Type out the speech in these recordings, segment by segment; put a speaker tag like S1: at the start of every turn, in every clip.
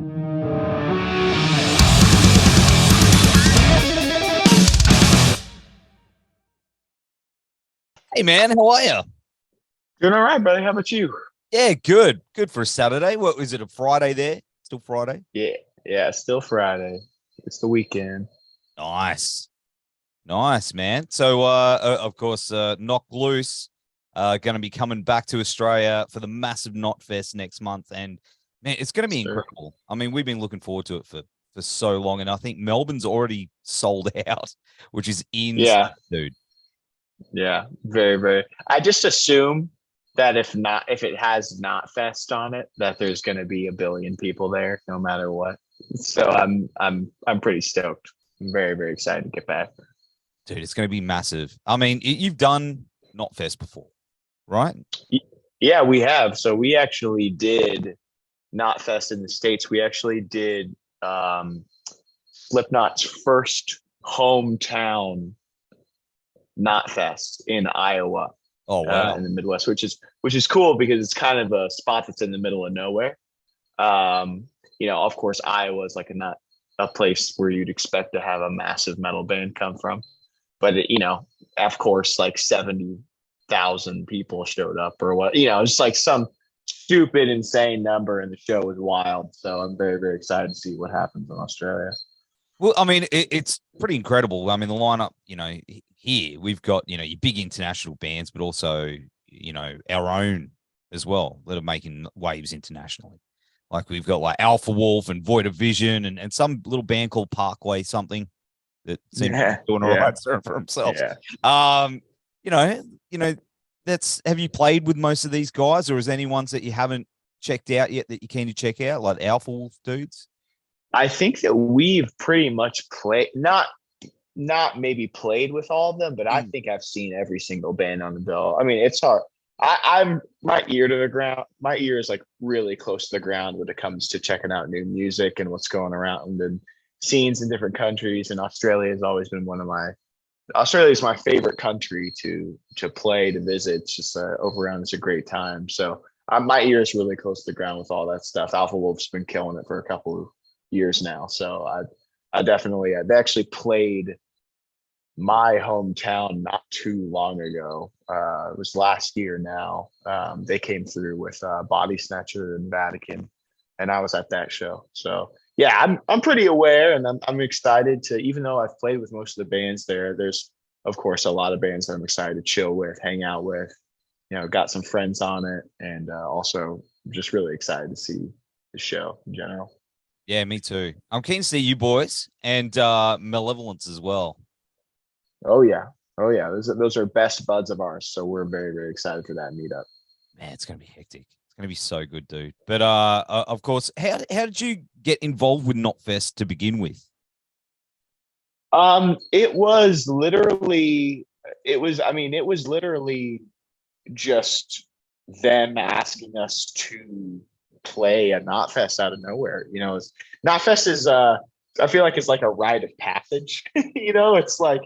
S1: Hey man, how are you?
S2: Doing all right, brother. How about you?
S1: Yeah, good. Good for a Saturday. What was it, a Friday there? Still Friday?
S2: Yeah, yeah. It's still Friday. It's the weekend.
S1: Nice. Nice, man. So of course, Knock Loose gonna be coming back to Australia for the massive Knotfest next month. And man, it's gonna be
S2: Sure.
S1: incredible. I mean, we've been looking forward to it for so long, and I think Melbourne's already sold out, which is insane,
S2: Yeah,
S1: dude.
S2: yeah. Very, very. I just assume that if it has not fest on it, that there's going to be a billion people there, no matter what. So I'm pretty stoked. I'm very, very excited to get back.
S1: Dude, it's gonna be massive. I mean, you've done Knotfest before, right?
S2: Y- Yeah, we have. So we actually did not fest in the States. We actually did Slipknot's first hometown not fest in Iowa,
S1: Oh wow.
S2: in the Midwest, which is cool because it's kind of a spot that's in the middle of nowhere. Um, of course, Iowa is like not a place where you'd expect to have a massive metal band come from, but of course, like 70,000 people showed up or what, just like some stupid, insane number, and the show was wild. So I'm very, very excited to see what happens in Australia.
S1: Well, I mean, it's pretty incredible. I mean, the lineup, here we've got, your big international bands, but also, our own as well that are making waves internationally. Like we've got like Alpha Wolf and Void of Vision and some little band called Parkway something that seems to be
S2: Yeah,
S1: doing all
S2: yeah,
S1: right for themselves.
S2: yeah.
S1: Um, you know, have you played with most of these guys, or is there any ones that you haven't checked out yet that you're keen to check out, like Alpha Wolf dudes?
S2: I think that we've pretty much played, not maybe played with all of them, but I
S1: Mm.
S2: think I've seen every single band on the bill. I mean, it's hard. I'm my ear to the ground. My ear is like really close to the ground when it comes to checking out new music and what's going around and scenes in different countries. And Australia has always been Australia is my favorite country to play, to visit. It's just over around. It's a great time. So my ear is really close to the ground with all that stuff. Alpha Wolf's been killing it for a couple of years now. So I definitely, they actually played my hometown not too long ago. It was last year now. They came through with Body Snatcher and Vatican, and I was at that show. So yeah, I'm pretty aware, and I'm excited to. Even though I've played with most of the bands there, there's of course a lot of bands that I'm excited to chill with, hang out with. Got some friends on it, and also just really excited to see the show in general.
S1: Yeah, me too. I'm keen to see you boys and Malevolence as well.
S2: Oh yeah, oh yeah. Those are best buds of ours, so we're very, very excited for that meetup.
S1: Man, it's gonna be hectic. It's gonna be so good, dude. But of course, how did you get involved with Knotfest to begin with?
S2: It was literally, it was literally just them asking us to play a Knotfest out of nowhere. Knotfest is, I feel like it's like a rite of passage. It's like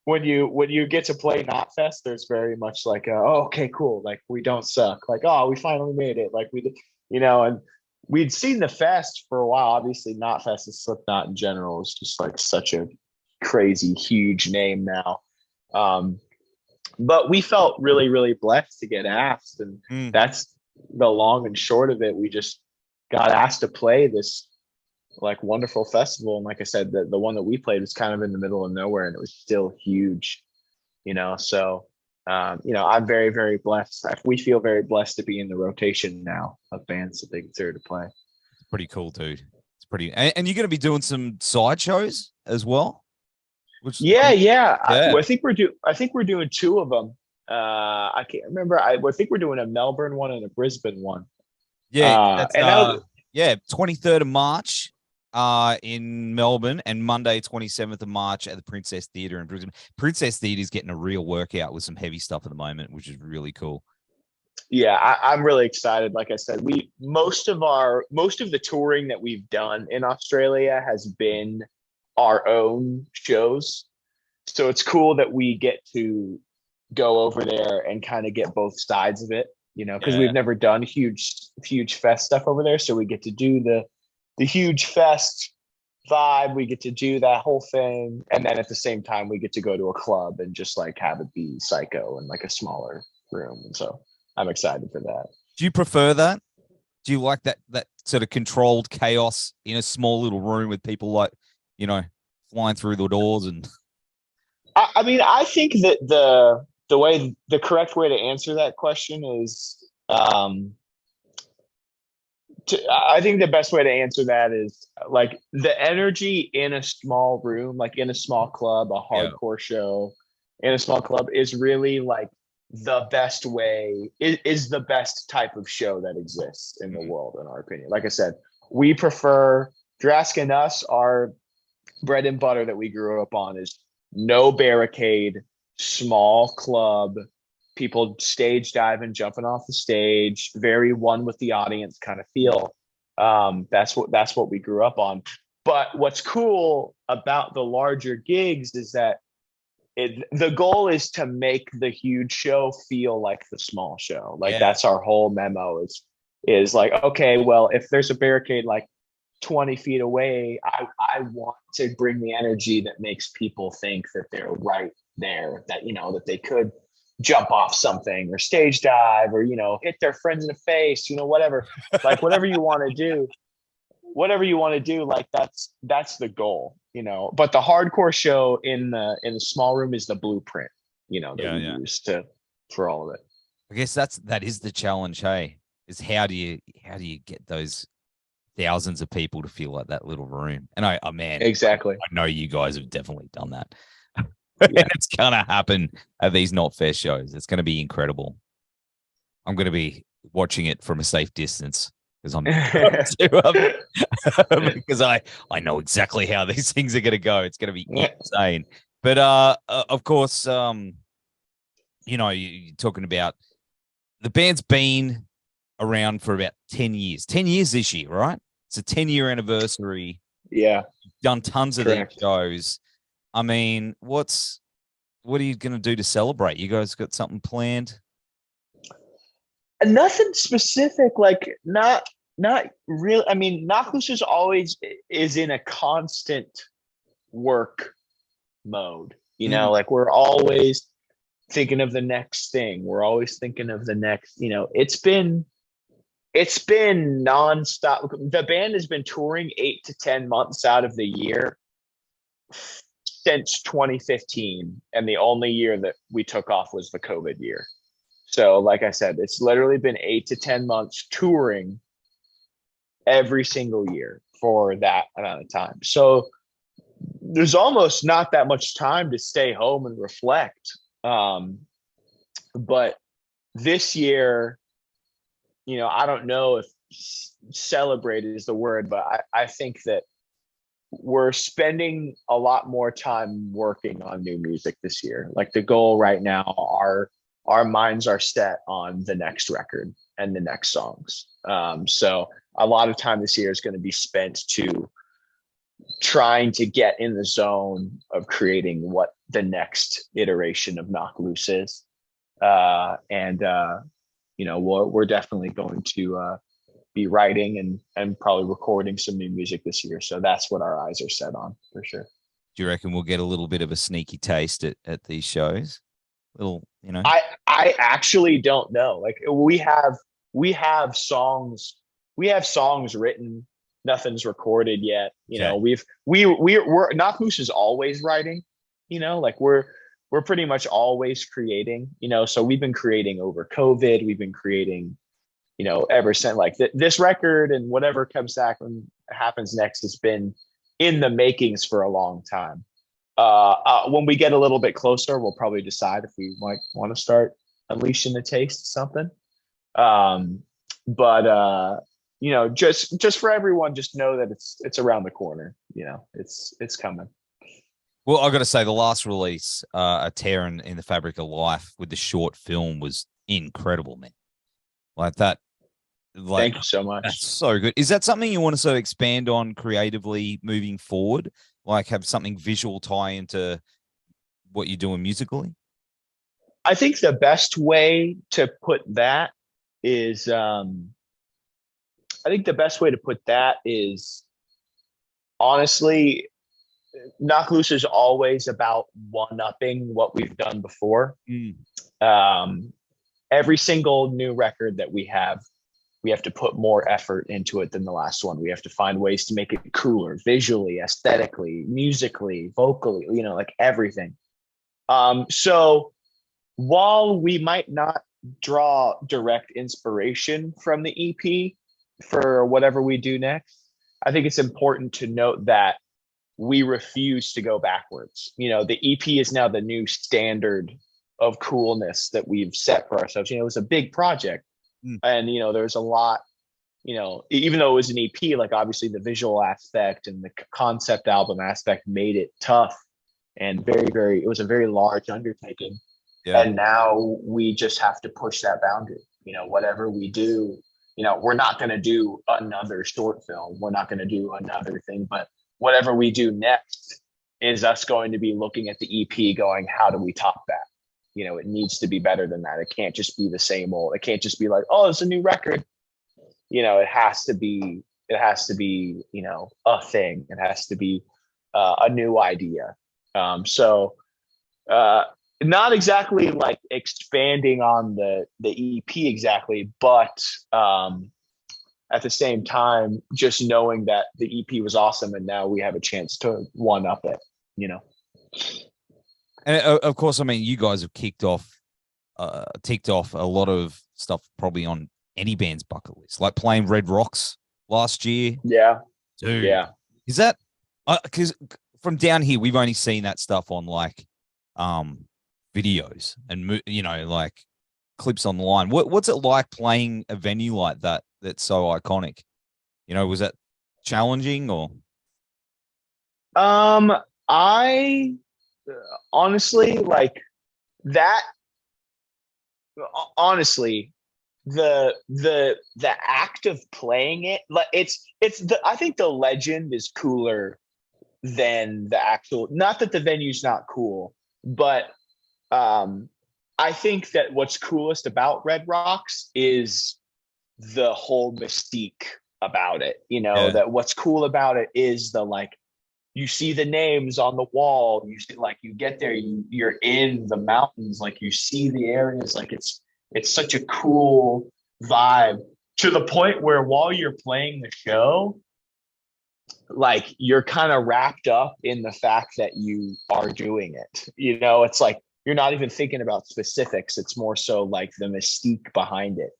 S2: when you get to play Knotfest, there's very much like, oh, okay, cool. Like we don't suck. Like, oh, we finally made it. Like we did, and we'd seen the fest for a while. Obviously, Knotfest and Slipknot in general is just like such a crazy, huge name now. Um, but we felt really, really blessed to get asked. And
S1: Mm.
S2: that's the long and short of it. We just got asked to play this like wonderful festival. And like I said, the one that we played was kind of in the middle of nowhere and it was still huge. So, I'm very, very blessed. We feel very blessed to be in the rotation now of bands that they consider to play.
S1: It's pretty cool, dude. It's pretty, and you're gonna be doing some side shows as well, which
S2: Yeah, yeah.
S1: yeah,
S2: I think we're doing two of them. I can't remember. I think we're doing a Melbourne one and a Brisbane one.
S1: yeah. That's
S2: And that
S1: 23rd of March in Melbourne, and Monday 27th of March at the Princess Theatre in Brisbane. Princess Theatre is getting a real workout with some heavy stuff at the moment, which is really cool.
S2: yeah, I'm really excited. Like I said, we most of the touring that we've done in Australia has been our own shows. So it's cool that we get to go over there and kind of get both sides of it, because
S1: Yeah.
S2: we've never done huge fest stuff over there. So we get to do the the huge fest vibe. We get to do that whole thing, and then at the same time we get to go to a club and just like have it be psycho in like a smaller room. And so I'm excited for that.
S1: Do you prefer that? Do you like that sort of controlled chaos in a small little room with people like, you know, flying through the doors? And
S2: I mean, I think that the correct way to answer that question is, I think the best way to answer that is like the energy in a small room, like in a small club, a hardcore show in a small club is really like the best way, is the best type of show that exists in the world, in our opinion. Like I said, we prefer Jurassic and us, our bread and butter that we grew up on is no barricade, small club, people stage diving, jumping off the stage, very one with the audience kind of feel. That's what we grew up on. But what's cool about the larger gigs is that the goal is to make the huge show feel like the small show. Like that's our whole memo is like, okay, well, if there's a barricade like 20 feet away, I want to bring the energy that makes people think that they're right there, that, you know, that they could jump off something or stage dive or, you know, hit their friend in the face, you know, whatever, like whatever you want to do, like that's the goal, you know. But the hardcore show in the small room is the blueprint, you know, that we use for all of it.
S1: I guess that is the challenge, hey, is how do you get those thousands of people to feel like that little room? And man,
S2: exactly.
S1: I know you guys have definitely done that. And it's gonna happen at these Knotfest shows. It's gonna be incredible. I'm gonna be watching it from a safe distance because I'm because I know exactly how these things are gonna go. It's gonna be insane. But of course, you know, you're talking about the band's been around for about 10 years. 10 years this year, right? It's a 10-year anniversary.
S2: Yeah.
S1: You've done tons of these shows. I mean, what are you going to do to celebrate? You guys got something planned?
S2: Nothing specific, like not real. I mean, Knockedloose is in a constant work mode, you know, like we're always thinking of the next thing. We're always thinking of the next, you know, it's been nonstop. The band has been touring 8 to 10 months out of the year since 2015, and the only year that we took off was the COVID year. So like I said, it's literally been 8 to 10 months touring every single year for that amount of time. So there's almost not that much time to stay home and reflect. But this year, you know, I don't know if celebrate is the word, but I think that we're spending a lot more time working on new music this year. Like the goal right now, our minds are set on the next record and the next songs. So a lot of time this year is going to be spent to trying to get in the zone of creating what the next iteration of Knock Loose is. You know, we're definitely going to be writing and probably recording some new music this year. So that's what our eyes are set on for sure.
S1: Do you reckon we'll get a little bit of a sneaky taste at these shows? Little, you know,
S2: I actually don't know. Like we have songs written. Nothing's recorded yet. You know, we're Knock Loose is always writing, you know, like we're pretty much always creating, you know, so we've been creating over COVID. We've been creating, you know, ever since like this record and whatever comes back and happens next has been in the makings for a long time. When we get a little bit closer, we'll probably decide if we might want to start unleashing the taste something. You know, just for everyone, just know that it's around the corner. You know, it's coming.
S1: Well, I got to say, the last release, A Tear in the Fabric of Life, with the short film was incredible, man. Like that. Like,
S2: thank you so much.
S1: That's so good. Is that something you want to sort of expand on creatively moving forward? Like have something visual tie into what you're doing musically?
S2: I think the best way to put that is, honestly, Knock Loose is always about one-upping what we've done before. Um, every single new record that we have to put more effort into it than the last one. We have to find ways to make it cooler, visually, aesthetically, musically, vocally, like everything. So while we might not draw direct inspiration from the EP for whatever we do next, I think it's important to note that we refuse to go backwards. The EP is now the new standard of coolness that we've set for ourselves. It was a big project. And, there's a lot, even though it was an EP, like obviously the visual aspect and the concept album aspect made it tough and it was a very large undertaking. Yeah. And now we just have to push that boundary. Whatever we do, we're not going to do another short film. We're not going to do another thing, but whatever we do next is us going to be looking at the EP going, how do we top that? It needs to be better than that. It can't just be the same old. It can't just be like, oh, it's a new record. It has to be, a thing. It has to be a new idea. So not exactly like expanding on the EP exactly, but at the same time, just knowing that the EP was awesome and now we have a chance to one up it,
S1: And of course, I mean, you guys have ticked off a lot of stuff probably on any band's bucket list, like playing Red Rocks last year.
S2: Yeah.
S1: Dude.
S2: Yeah.
S1: Is that, because from down here, we've only seen that stuff on like videos and, like clips online. What's it like playing a venue like that that's so iconic? Was that challenging or?
S2: I honestly like that. Honestly, the act of playing it, like I think the legend is cooler than the actual, not that the venue's not cool, but I think that what's coolest about Red Rocks is the whole mystique about it, that what's cool about it is the, like, you see the names on the wall, you see, like, you get there, you're in the mountains, like you see the areas, like it's such a cool vibe, to the point where while you're playing the show, like you're kind of wrapped up in the fact that you are doing it. It's like you're not even thinking about specifics. It's more so like the mystique behind it.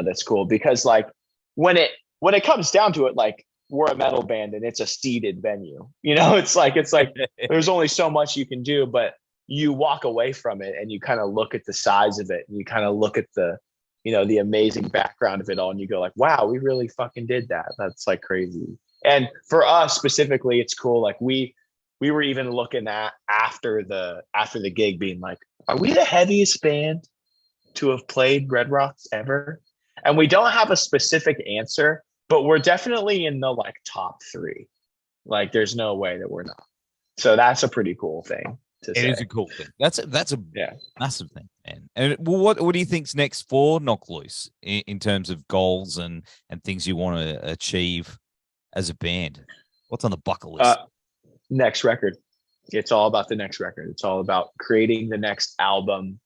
S2: That's cool, because like when it comes down to it, like we're a metal band and it's a seated venue. It's like there's only so much you can do, but you walk away from it and you kind of look at the size of it and you kind of look at the, the amazing background of it all, and you go like, wow, we really fucking did that. That's like crazy. And for us specifically, it's cool. Like we were even looking at after the gig being like, are we the heaviest band to have played Red Rocks ever? And we don't have a specific answer, but we're definitely in the like top 3. Like there's no way that we're not. So that's a pretty cool thing to say.
S1: It is a cool thing. That's a massive thing, man. And what do you think's next for Knock Loose in terms of goals and things you want to achieve as a band? What's on the bucket list?
S2: Next record. It's all about the next record. It's all about creating the next album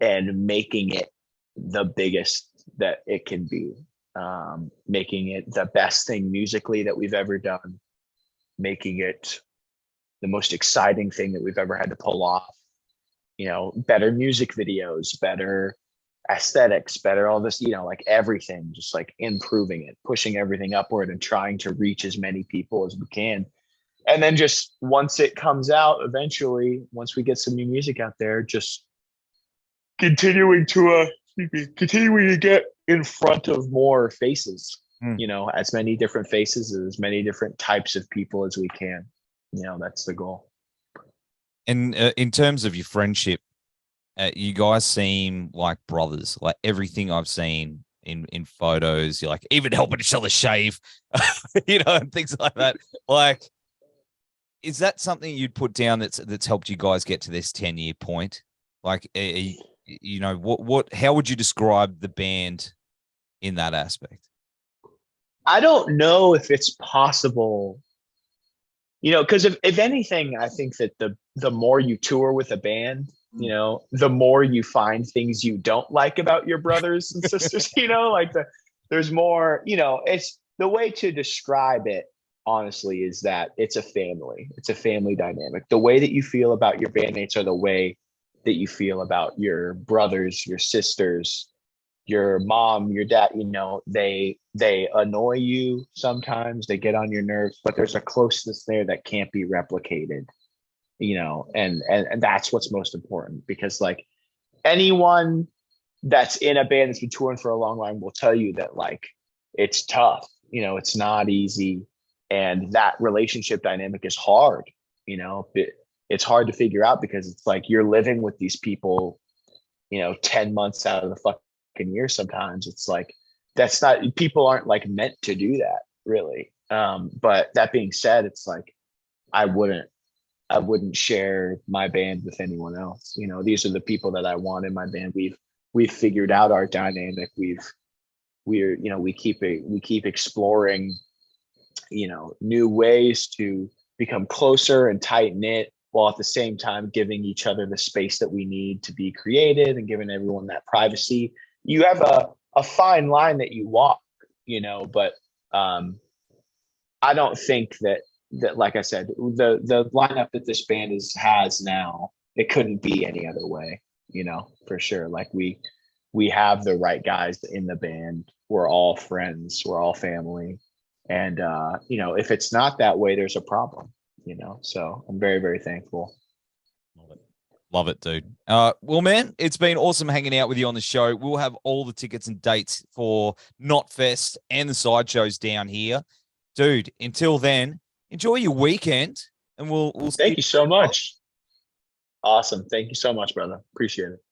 S2: and making it the biggest that it can be. Making it the best thing musically that we've ever done, making it the most exciting thing that we've ever had to pull off. Better music videos, better aesthetics, better all this, like everything, just like improving it, pushing everything upward and trying to reach as many people as we can. And then just once it comes out, eventually, once we get some new music out there, just continuing to get in front of more faces, as many different faces, as many different types of people as we can. That's the goal.
S1: And in terms of your friendship, you guys seem like brothers. Like everything I've seen in photos, you're like even helping each other shave, and things like that. Like, is that something you'd put down that's helped you guys get to this 10-year point? Like, how would you describe the band in that aspect?
S2: I don't know if it's possible because if anything, I think that the more you tour with a band, the more you find things you don't like about your brothers and sisters, like there's more, it's the way to describe it, honestly, is that it's a family dynamic. The way that you feel about your bandmates are the way that you feel about your brothers, your sisters, your mom, your dad. They annoy you sometimes, they get on your nerves, but there's a closeness there that can't be replicated, and that's what's most important, because like anyone that's in a band that's been touring for a long time will tell you that like it's tough, it's not easy, and that relationship dynamic is hard. It's hard to figure out, because it's like you're living with these people 10 months out of the fucking year. Sometimes it's like people aren't like meant to do that, really. But that being said, it's like I wouldn't share my band with anyone else. These are the people that I want in my band. We've figured out our dynamic. We keep exploring new ways to become closer and tight knit, while at the same time giving each other the space that we need to be creative and giving everyone that privacy. You have a fine line that you walk, but I don't think that like I said, the lineup that this band has now, it couldn't be any other way, for sure. Like we have the right guys in the band. We're all friends, we're all family. And if it's not that way, there's a problem, so I'm very, very thankful.
S1: Love it, dude. Well, man, it's been awesome hanging out with you on the show. We'll have all the tickets and dates for Knotfest and the sideshows down here. Dude, until then, enjoy your weekend, and we'll
S2: Thank you so much. Awesome. Thank you so much, brother. Appreciate it.